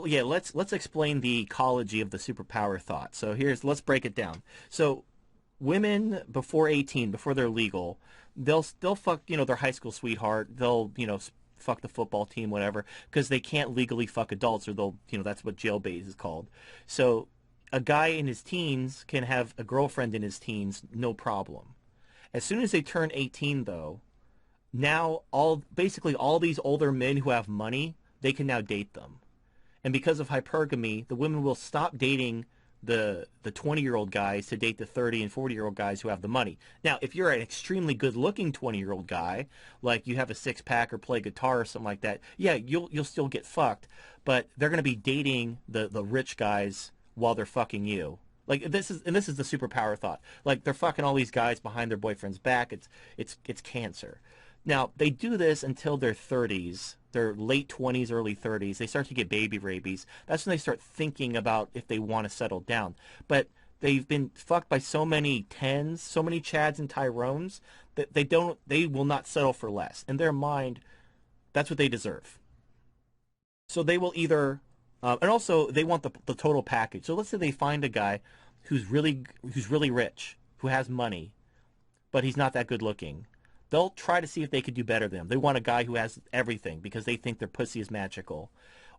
yeah, let's explain the ecology of the superpower thought. So let's break it down. So women before 18, before they're legal, they'll fuck, their high school sweetheart. They'll, fuck the football team, whatever, because they can't legally fuck adults, or they'll, that's what jailbait is called. So a guy in his teens can have a girlfriend in his teens, no problem. As soon as they turn 18, though, now basically all these older men who have money, they can now date them. And because of hypergamy, the women will stop dating the 20-year-old guys to date the 30 and 40-year-old guys who have the money. Now, if you're an extremely good-looking 20-year-old guy, like you have a six-pack or play guitar or something like that, yeah, you'll still get fucked, but they're going to be dating the rich guys while they're fucking you. Like this is the superpower thought. Like they're fucking all these guys behind their boyfriend's back. It's cancer. Now, they do this until their 30s, their late 20s, early 30s. They start to get baby rabies. That's when they start thinking about if they want to settle down. But they've been fucked by so many Tens, so many Chads and Tyrones, that they will not settle for less. In their mind, that's what they deserve. So they will either, and also they want the total package. So let's say they find a guy who's really rich, who has money, but he's not that good looking. They'll try to see if they could do better than him. They want a guy who has everything because they think their pussy is magical.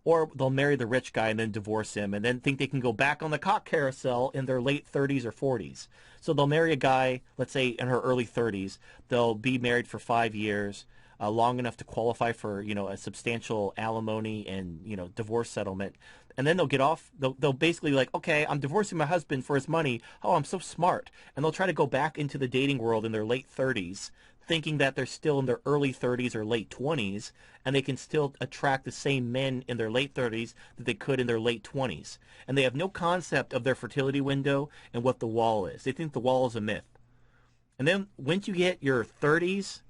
Or they'll marry the rich guy and then divorce him and then think they can go back on the cock carousel in their late 30s or 40s. So they'll marry a guy, let's say in her early 30s. They'll be married for 5 years, long enough to qualify for, a substantial alimony and, divorce settlement. And then they'll get off. They'll basically like, okay, I'm divorcing my husband for his money. Oh, I'm so smart. And they'll try to go back into the dating world in their late 30s, thinking that they're still in their early 30s or late 20s, and they can still attract the same men in their late 30s that they could in their late 20s. And they have no concept of their fertility window and what the wall is. They think the wall is a myth. And then once you get your 30s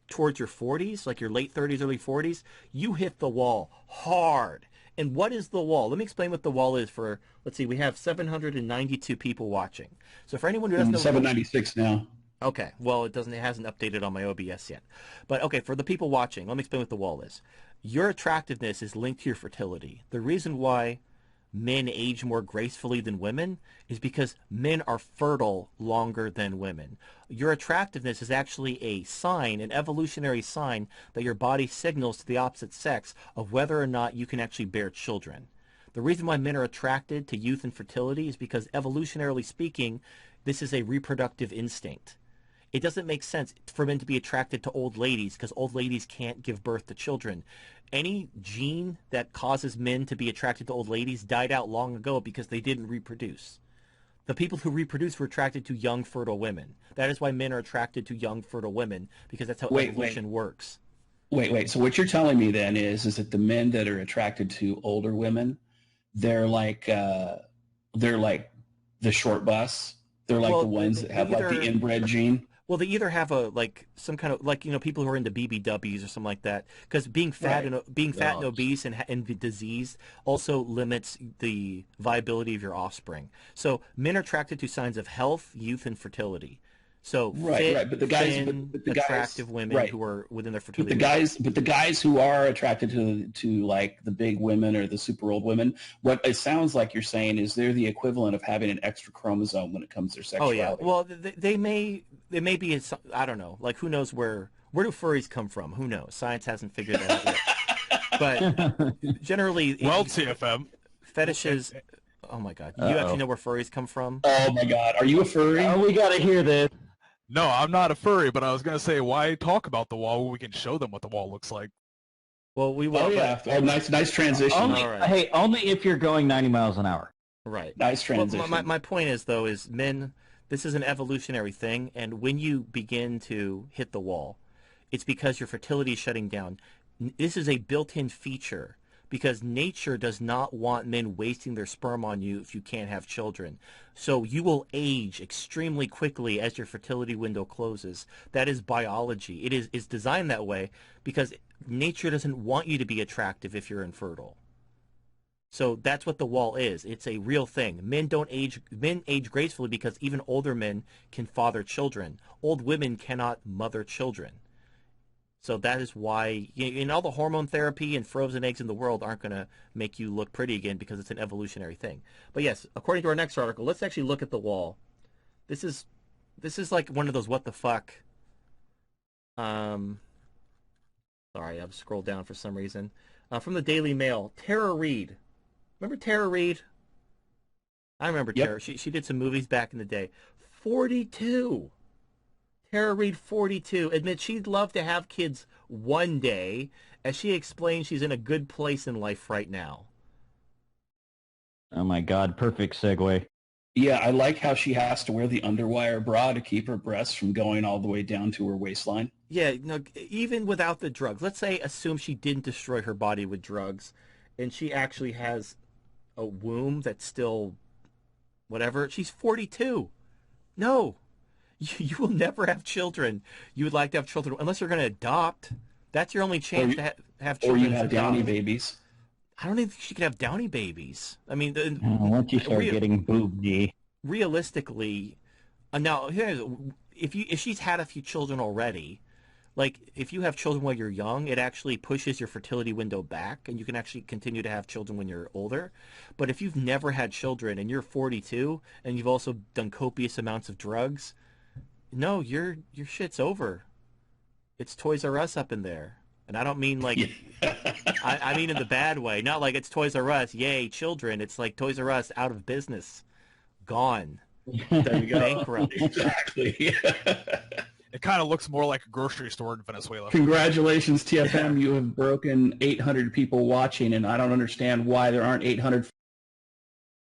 towards your 40s, like your late 30s, early 40s, you hit the wall hard. And what is the wall? Let me explain what the wall is for, let's see, we have 792 people watching. So for anyone who doesn't know... 796 now. Okay, well, it hasn't updated on my OBS yet. But okay, for the people watching, let me explain what the wall is. Your attractiveness is linked to your fertility. The reason why men age more gracefully than women is because men are fertile longer than women. Your attractiveness is actually a sign, an evolutionary sign, that your body signals to the opposite sex of whether or not you can actually bear children. The reason why men are attracted to youth and fertility is because evolutionarily speaking, this is a reproductive instinct. It doesn't make sense for men to be attracted to old ladies because old ladies can't give birth to children. Any gene that causes men to be attracted to old ladies died out long ago because they didn't reproduce. The people who reproduce were attracted to young, fertile women. That is why men are attracted to young, fertile women, because that's how evolution works. Wait. So what you're telling me then is that the men that are attracted to older women, they're like the short bus. They're like the ones that have like the inbred gene. Well, they either have some kind of people who are into BBWs or something like that, because being fat and obese and diseased also limits the viability of your offspring. So men are attracted to signs of health, youth, and fertility. So fit, but the guys, thin, attractive women who are within their fertility. But the guys who are attracted to like the big women or the super old women, what it sounds like you're saying is they're the equivalent of having an extra chromosome when it comes to their sexuality. Oh yeah, well they may be. I don't know. Like who knows where do furries come from? Who knows? Science hasn't figured that out yet. But generally, TFM fetishes. Oh my God, you actually know where furries come from? Oh my God, are you a furry? Oh, we gotta hear this. No, I'm not a furry, but I was going to say, why talk about the wall when we can show them what the wall looks like? Well, we will. Oh, yeah. Nice transition. Only if you're going 90 miles an hour. Right. Nice transition. Well, my point is, though, is men, this is an evolutionary thing, and when you begin to hit the wall, it's because your fertility is shutting down. This is a built-in feature, because nature does not want men wasting their sperm on you if you can't have children. So you will age extremely quickly as your fertility window closes. That is biology. It is designed that way because nature doesn't want you to be attractive if you're infertile. So that's what the wall is. It's a real thing. Men age gracefully because even older men can father children. Old women cannot mother children. So that is why, and all the hormone therapy and frozen eggs in the world aren't going to make you look pretty again because it's an evolutionary thing. But yes, according to our next article, let's actually look at the wall. This is like one of those what the fuck. Sorry, I've scrolled down for some reason. From the Daily Mail, Tara Reid. Remember Tara Reid? I remember Tara. She did some movies back in the day. 42. Tara Reid, 42, admits she'd love to have kids one day, as she explains she's in a good place in life right now. Oh my God, perfect segue. Yeah, I like how she has to wear the underwire bra to keep her breasts from going all the way down to her waistline. Yeah, no, even without the drugs. Let's say, assume she didn't destroy her body with drugs, and she actually has a womb that's still whatever. She's 42. No. You will never have children. You would like to have children unless you're going to adopt. That's your only chance to have children. Or you have Downy babies. I don't even think she could have Downy babies. I mean, once you start getting boobsy. Realistically, now if she's had a few children already, like if you have children while you're young, it actually pushes your fertility window back, and you can actually continue to have children when you're older. But if you've never had children and you're 42 and you've also done copious amounts of drugs, no, your shit's over. It's Toys R Us up in there. And I don't mean like, I mean in the bad way. Not like it's Toys R Us, yay, children. It's like Toys R Us out of business. Gone. There you go. Bankrupt. Exactly. It kind of looks more like a grocery store in Venezuela. Congratulations, TFM. You have broken 800 people watching, and I don't understand why there aren't 800